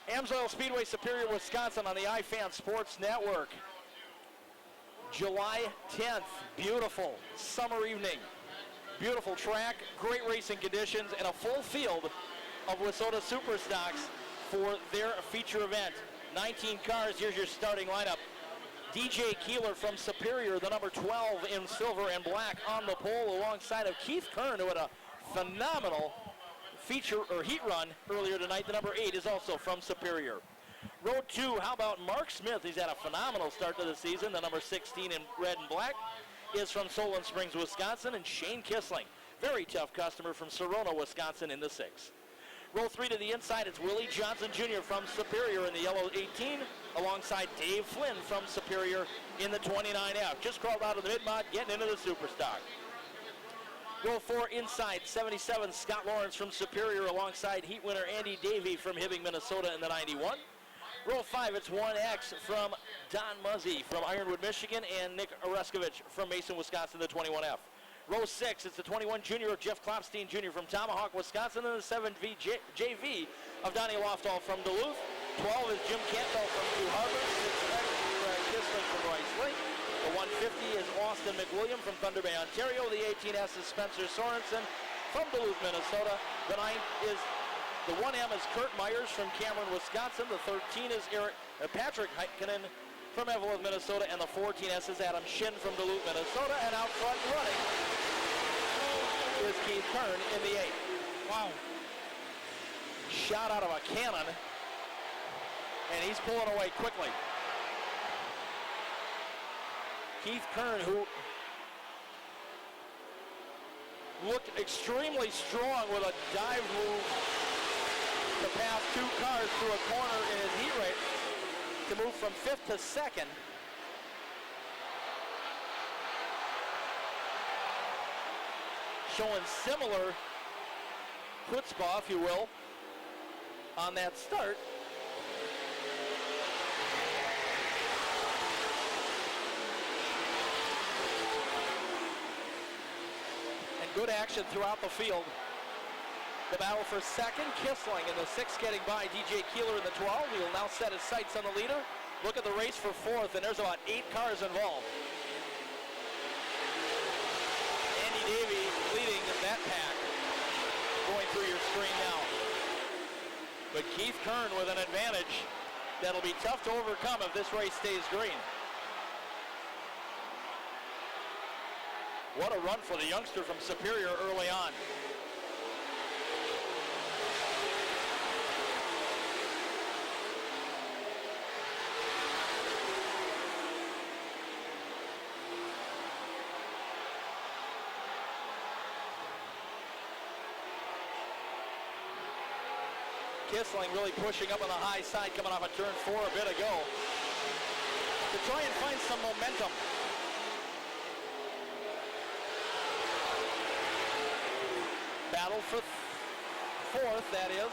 Amsoil Speedway, Superior, Wisconsin on the iFan Sports Network. July 10th, beautiful summer evening. Beautiful track, great racing conditions, and a full field of Wissota Superstocks for their feature event. 19 cars, here's your starting lineup. DJ Keeler from Superior, the number 12 in silver and black on the pole, alongside of Keith Kern, who had a phenomenal feature or heat run earlier tonight. The number 8 is also from Superior. Row 2, how about Mark Smith? He's had a phenomenal start to the season. The number 16 in red and black is from Solon Springs, Wisconsin. And Shane Kissling, very tough customer from Serona, Wisconsin in the 6. Row 3 to the inside, it's Willie Johnson Jr. from Superior in the yellow 18, alongside Dave Flynn from Superior in the 29F. Just crawled out of the mid-mod, getting into the Superstock. Row 4 inside, 77, Scott Lawrence from Superior, alongside heat winner Andy Davey from Hibbing, Minnesota in the 91. Row 5, it's 1X from Don Muzzy from Ironwood, Michigan, and Nick Oreskovich from Mason, Wisconsin, the 21F. Row 6, it's the 21 junior of Jeff Klopstein Jr. from Tomahawk, Wisconsin, and the 7V JV of Donnie Lofthall from Duluth. 12 is Jim Campbell from New Harbor. 6X Brad Kissling from Rice Lake. The 150 is Austin McWilliam from Thunder Bay, Ontario. The 18S is Spencer Sorensen from Duluth, Minnesota. The 1M is Kurt Myers from Cameron, Wisconsin. The 13 is Patrick Heikkinen from Evelyn, Minnesota, and the 14S is Adam Shin from Duluth, Minnesota, and out front running is Keith Kern in the 8. Wow. Shot out of a cannon, and he's pulling away quickly. Keith Kern, who looked extremely strong with a dive move to pass 2 cars through a corner in his heat race, to move from 5th to 2nd. Showing similar chutzpah, if you will, on that start. And good action throughout the field. The battle for 2nd, Kissling in the 6 getting by DJ Keeler in the 12. He will now set his sights on the leader. Look at the race for 4th, and there's about 8 cars involved. Andy Davey leading in that pack, going through your screen now. But Keith Kern with an advantage that'll be tough to overcome if this race stays green. What a run for the youngster from Superior early on. Kissling really pushing up on the high side, coming off of turn 4 a bit ago to try and find some momentum. Battle for 4th, that is.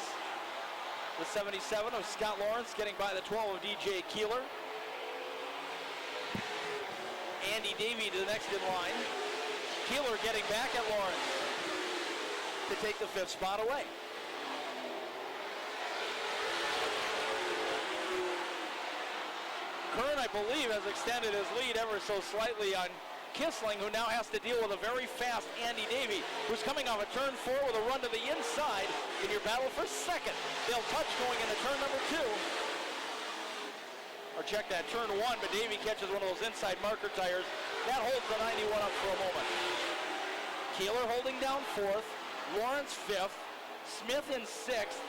The 77 of Scott Lawrence getting by the 12 of DJ Keeler. Andy Davey to the next in line. Keeler getting back at Lawrence to take the 5th spot away. Kern, I believe, has extended his lead ever so slightly on Kissling, who now has to deal with a very fast Andy Davey, who's coming off a turn 4 with a run to the inside in your battle for 2nd. They'll touch going into turn number 2. Or check that, turn 1, but Davey catches one of those inside marker tires. That holds the 91 up for a moment. Keeler holding down 4th, Lawrence 5th, Smith in 6th.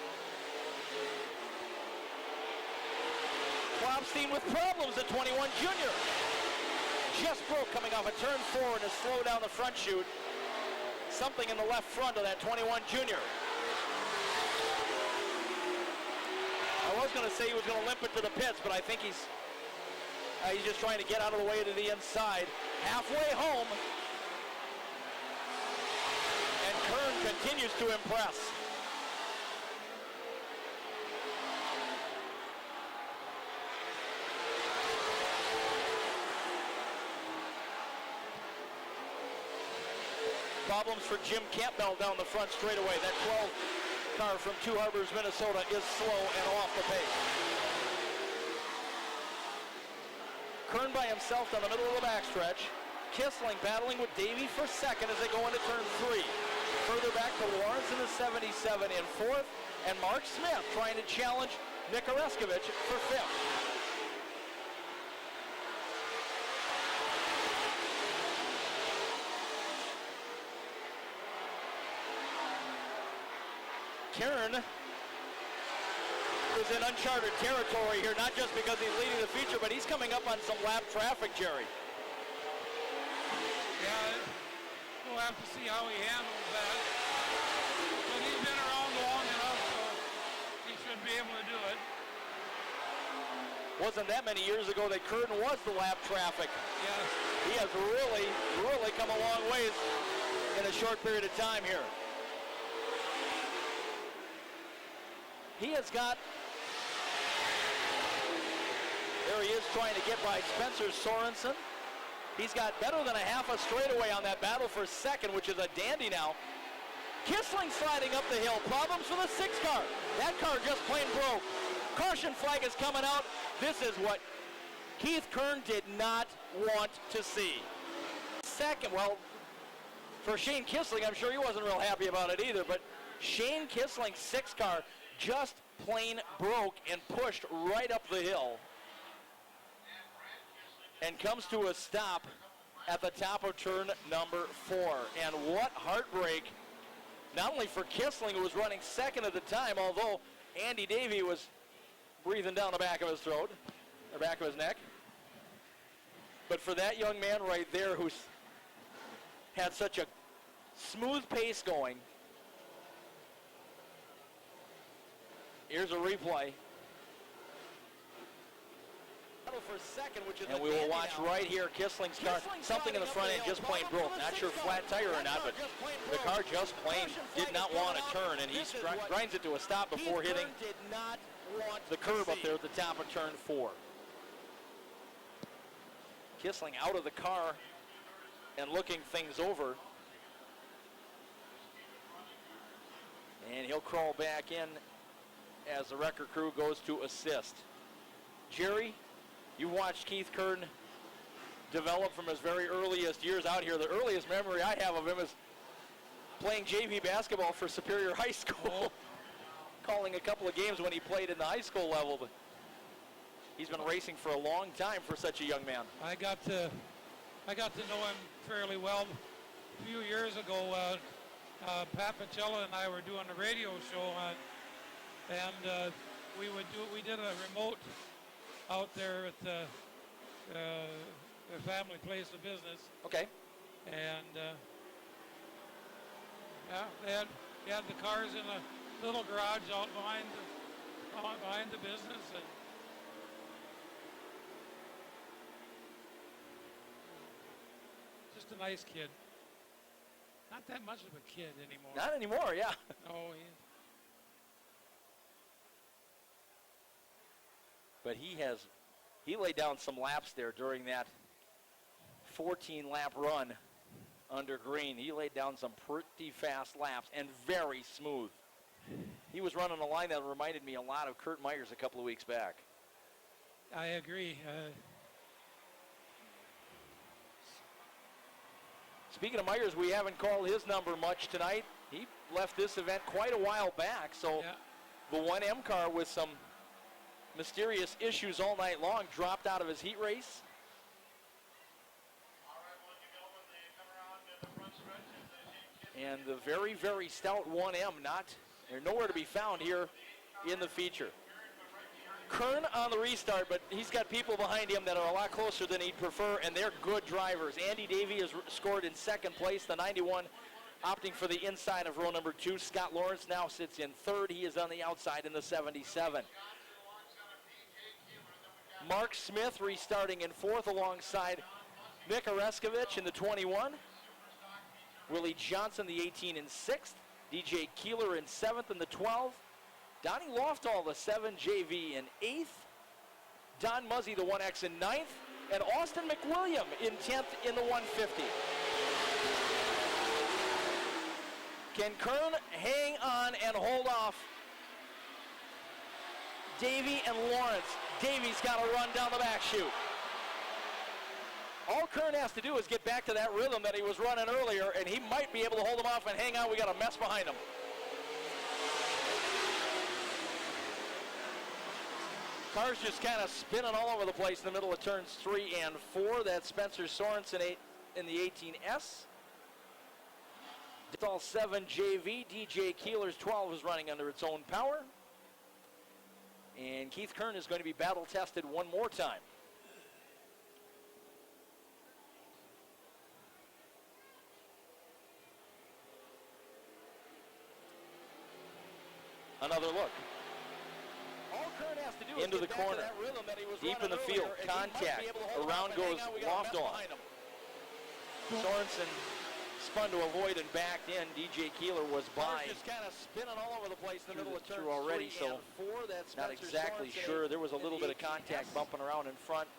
Klopstein with problems at 21 junior. Just broke coming off a turn 4 and has slowed down the front chute. Something in the left front of that 21 junior. I was going to say he was going to limp it to the pits, but I think he's just trying to get out of the way to the inside. Halfway home. And Kern continues to impress. Problems for Jim Campbell down the front straightaway. That car from Two Harbors, Minnesota, is slow and off the pace. Kern by himself down the middle of the backstretch. Kissling battling with Davey for second as they go into turn 3. Further back to Lawrence in the 77 in fourth, and Mark Smith trying to challenge Nick Oreskovich for fifth. Kern is in uncharted territory here, not just because he's leading the feature, but he's coming up on some lap traffic, Jerry. Yeah, we'll have to see how he handles that. But he's been around long enough, so he should be able to do it. Wasn't that many years ago that Kern was the lap traffic. Yes. He has really, really come a long ways in a short period of time here. He has got, there he is trying to get by Spencer Sorensen. He's got better than a half a straightaway on that battle for second, which is a dandy now. Kissling sliding up the hill. Problems for the 6 car. That car just plain broke. Caution flag is coming out. This is what Keith Kern did not want to see. Second, well, for Shane Kissling, I'm sure he wasn't real happy about it either, but Shane Kissling's 6 car just plain broke and pushed right up the hill and comes to a stop at the top of turn number 4. And what heartbreak, not only for Kissling, who was running second at the time, although Andy Davey was breathing down the back of his throat, or back of his neck, but for that young man right there who's had such a smooth pace going. Here's a replay. For second, which is and we will watch now. Right here Kissling's car. Something in the front end just plain broke. Not sure flat tire or not, but the car just plain did not want to turn, and he grinds it to a stop before hitting the curb up there at the top of turn 4. Kissling out of the car and looking things over. And he'll crawl back in as the wrecker crew goes to assist. Jerry, you watched Keith Kern develop from his very earliest years out here. The earliest memory I have of him is playing JV basketball for Superior High School, calling a couple of games when he played in the high school level. But he's been racing for a long time for such a young man. I got to know him fairly well a few years ago. Pat Pacella and I were doing a radio show, and we did a remote out there at the family place of business. Okay. And yeah, they had the cars in a little garage out behind the business, and just a nice kid. Not that much of a kid anymore. Not anymore, yeah. No, but he laid down some laps there during that 14-lap run under green. He laid down some pretty fast laps and very smooth. He was running a line that reminded me a lot of Kurt Myers a couple of weeks back. I agree. Speaking of Myers, we haven't called his number much tonight. He left this event quite a while back, so yeah. The 1M car with some mysterious issues all night long dropped out of his heat race. And the very, very stout 1M they're nowhere to be found here in the feature. Kern on the restart, but he's got people behind him that are a lot closer than he'd prefer, and they're good drivers. Andy Davey has scored in second place, the 91 opting for the inside of row number 2. Scott Lawrence now sits in third. He is on the outside in the 77. Mark Smith restarting in fourth alongside Nick Oreskovich in the 21. Willie Johnson, the 18, in sixth. DJ Keeler in seventh in the 12. Donnie Lofthall, the 7 JV, in eighth. Don Muzzy, the 1X, in ninth. And Austin McWilliam in 10th in the 150. Can Kern hang on and hold off Davey and Lawrence? Davey's got to run down the back chute. All Kern has to do is get back to that rhythm that he was running earlier, and he might be able to hold him off and hang on. We got a mess behind him. Car's just kind of spinning all over the place in the middle of turns 3 and 4. That's Spencer Sorensen in the 18S. All 7 JV. DJ Keeler's 12 is running under its own power. And Keith Kern is going to be battle tested one more time. Another look. All Kern has to do Into is the get back corner. to that rhythm that he was Deep in running the field. earlier, and he might Contact. be able to hold him Around off and hang goes on. We got a mess Lofton. behind him. Sorensen spun to avoid and backed in. DJ Keeler was by. Car's just kind of spinning all over the place in the middle of turns Through already, 3 so and 4. That's Not Spencer exactly Sorensen sure. There was a in little the bit of contact 18S. bumping around in front.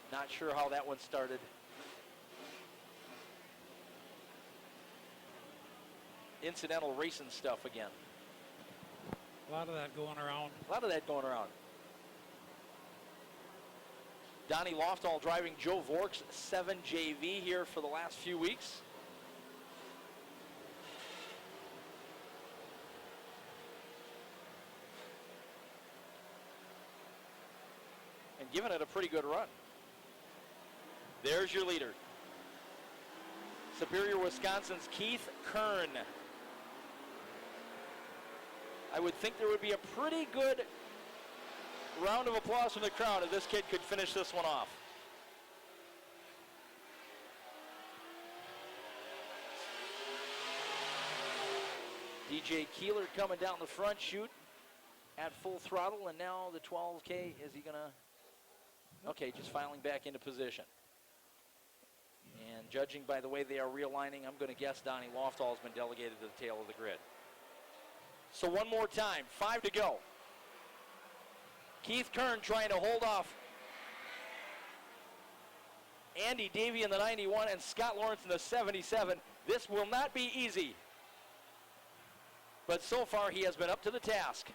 Not sure how that one started. Incidental racing stuff again. A lot of that going around. A lot of that going around. Donnie Loftall driving Joe Vork's 7 JV here for the last few weeks. And giving it a pretty good run. There's your leader. Superior, Wisconsin's Keith Kern. I would think there would be a pretty good round of applause from the crowd if this kid could finish this one off. DJ Keeler coming down the front chute at full throttle, and now the 12K, is he gonna? Okay, just filing back into position. And judging by the way they are realigning, I'm gonna guess Donnie Loftall has been delegated to the tail of the grid. So one more time, 5 to go. Keith Kern trying to hold off Andy Davey in the 91 and Scott Lawrence in the 77. This will not be easy. But so far he has been up to the task.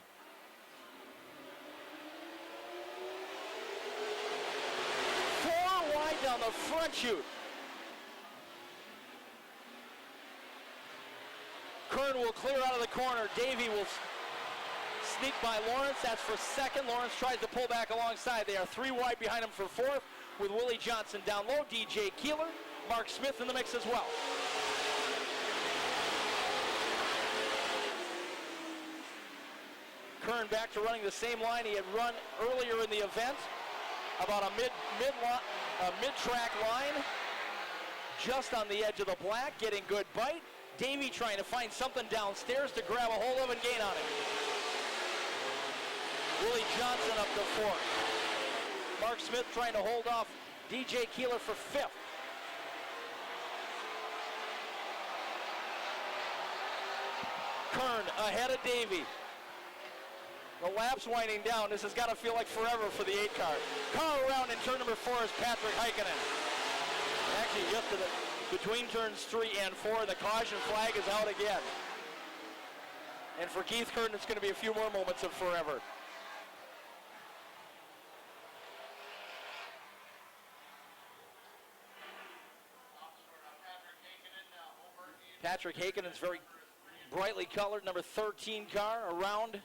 Four wide down the front chute. Kern will clear out of the corner. Davey will sneak by Lawrence. That's for second. Lawrence tries to pull back alongside. They are 3 wide behind him for fourth, with Willie Johnson down low. DJ Keeler, Mark Smith in the mix as well. Kern back to running the same line he had run earlier in the event. About a mid-track line. Just on the edge of the black, getting good bite. Davey trying to find something downstairs to grab a hold of and gain on it. Willie Johnson up to fourth. Mark Smith trying to hold off DJ Keeler for fifth. Kern ahead of Davey. The lap's winding down. This has got to feel like forever for the 8 car. Car around in turn number 4 is Patrick Heikkinen. Actually, just to the between turns 3 and 4, the caution flag is out again. And for Keith Kern, it's going to be a few more moments of forever. Patrick Heikkinen is very brightly colored, number 13 car around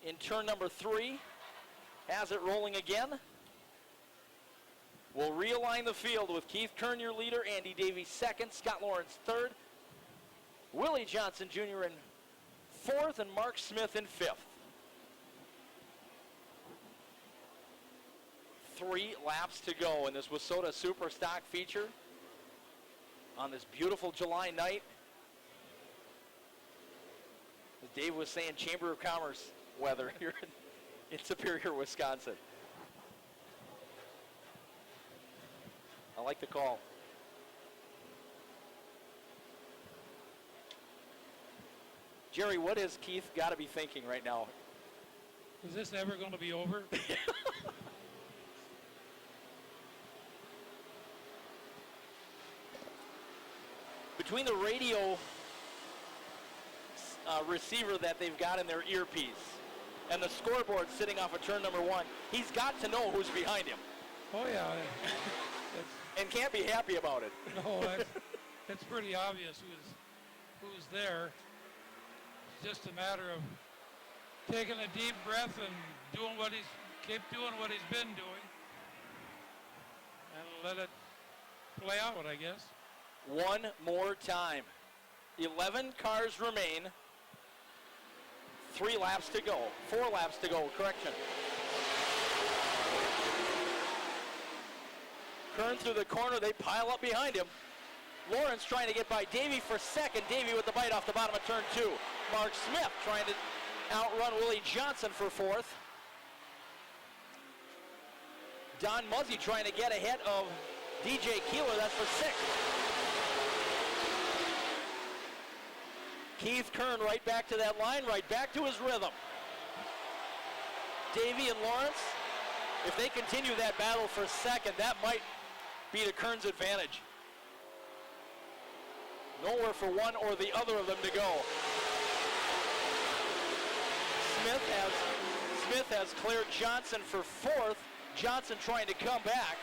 in turn number 3. Has it rolling again. We'll realign the field with Keith Kern, your leader, Andy Davies second, Scott Lawrence third, Willie Johnson Jr. in fourth, and Mark Smith in fifth. 3 laps to go in this Wissota Super Stock feature on this beautiful July night. As Dave was saying, Chamber of Commerce weather here in Superior, Wisconsin. I like the call. Jerry, what has Keith got to be thinking right now? Is this ever going to be over? Between the radio receiver that they've got in their earpiece. And the scoreboard sitting off of turn number 1. He's got to know who's behind him. Oh, yeah. And can't be happy about it. No, it's pretty obvious who's there. It's just a matter of taking a deep breath and keep doing what he's been doing. And let it play out, I guess. One more time. 11 cars remain. 3 laps to go. 4 laps to go, correction. Kern through the corner, they pile up behind him. Lawrence trying to get by Davey for second. Davey with the bite off the bottom of turn 2. Mark Smith trying to outrun Willie Johnson for 4th. Don Muzzy trying to get ahead of DJ Keeler, that's for 6th. Keith Kern right back to that line, right back to his rhythm. Davey and Lawrence, if they continue that battle for second, that might be to Kern's advantage. Nowhere for one or the other of them to go. Smith has cleared Johnson for 4th. Johnson trying to come back.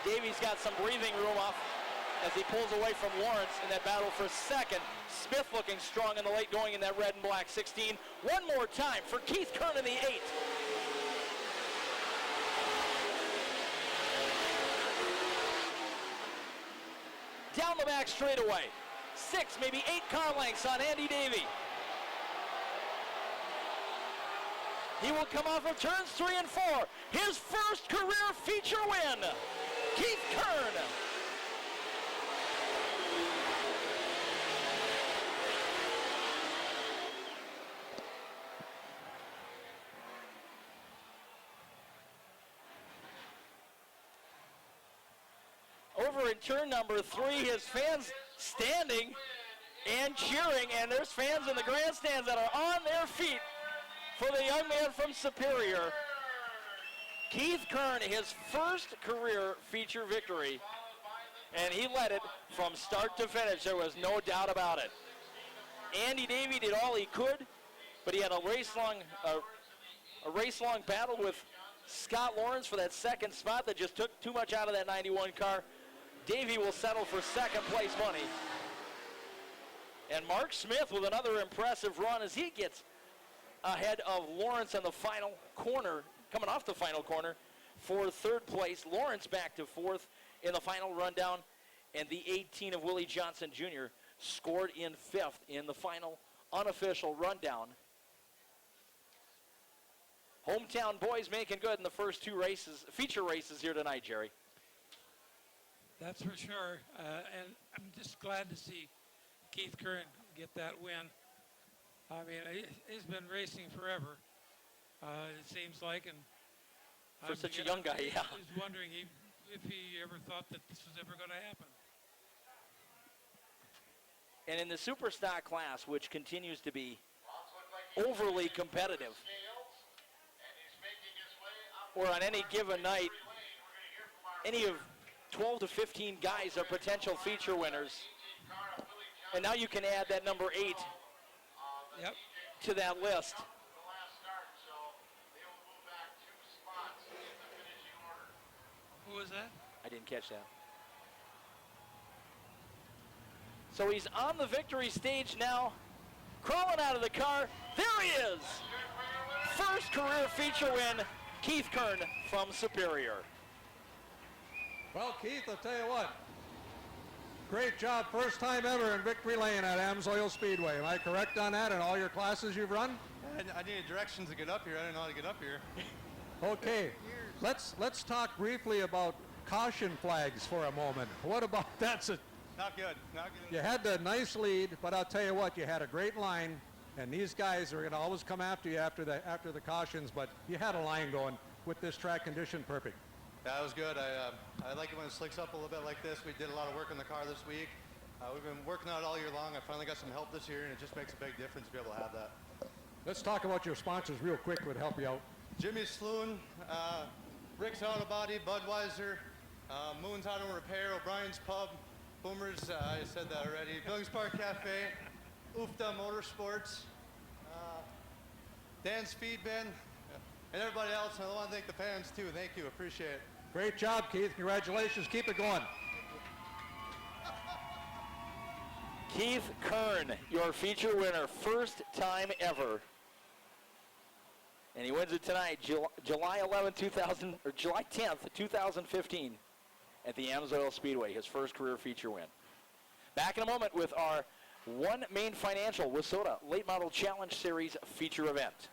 Davey's got some breathing room off as he pulls away from Lawrence in that battle for second. Smith looking strong in the late going in that red and black 16. One more time for Keith Kern in the 8. Down the back straightaway. 6, maybe 8 car lengths on Andy Davey. He will come off of turns 3 and 4. His first career feature win. Keith Kern. Over in turn number 3, his fans standing and cheering, and there's fans in the grandstands that are on their feet for the young man from Superior. Keith Kern, his first career feature victory, and he led it from start to finish. There was no doubt about it. Andy Davey did all he could, but he had a race-long battle with Scott Lawrence for that second spot that just took too much out of that 91 car. Davey will settle for second place money. And Mark Smith with another impressive run as he gets ahead of Lawrence on the final corner, coming off the final corner for 3rd place. Lawrence back to 4th in the final rundown, and the 18 of Willie Johnson Jr. scored in 5th in the final unofficial rundown. Hometown boys making good in the first 2 races, feature races here tonight, Jerry. That's for sure, and I'm just glad to see Keith Kern get that win. I mean, he's been racing forever, it seems like, and for such a young guy, yeah. I was wondering if he ever thought that this was ever going to happen. And in the super stock class, which continues to be overly competitive, or on any given night, any of 12 to 15 guys are potential feature winners. And now you can add that number 8 to that list. Who was that? I didn't catch that. So he's on the victory stage now, crawling out of the car. There he is! First career feature win, Keith Kern from Superior. Well, Keith, I'll tell you what. Great job, first time ever in victory lane at Amsoil Speedway. Am I correct on that in all your classes you've run? I needed directions to get up here. I didn't know how to get up here. Okay, let's talk briefly about caution flags for a moment. What about that? Not good, not good. You had the nice lead, but I'll tell you what, you had a great line, and these guys are going to always come after you after the cautions, but you had a line going with this track condition perfect. That was good. I like it when it slicks up a little bit like this. We did a lot of work on the car this week. We've been working on it all year long. I finally got some help this year, and it just makes a big difference to be able to have that. Let's talk about your sponsors real quick, would help you out. Jimmy Sloan, Rick's Auto Body, Budweiser, Moon's Auto Repair, O'Brien's Pub, Boomers, I said that already, Billings Park Cafe, UFTA Motorsports, Dan Speedman, and everybody else. And I want to thank the fans too. Thank you. Appreciate it. Great job, Keith. Congratulations. Keep it going. Keith Kern, your feature winner, first time ever. And he wins it tonight, July 10th, 2015 at the Amsoil Speedway, his first career feature win. Back in a moment with our One Main Financial Wissota Late Model Challenge Series feature event.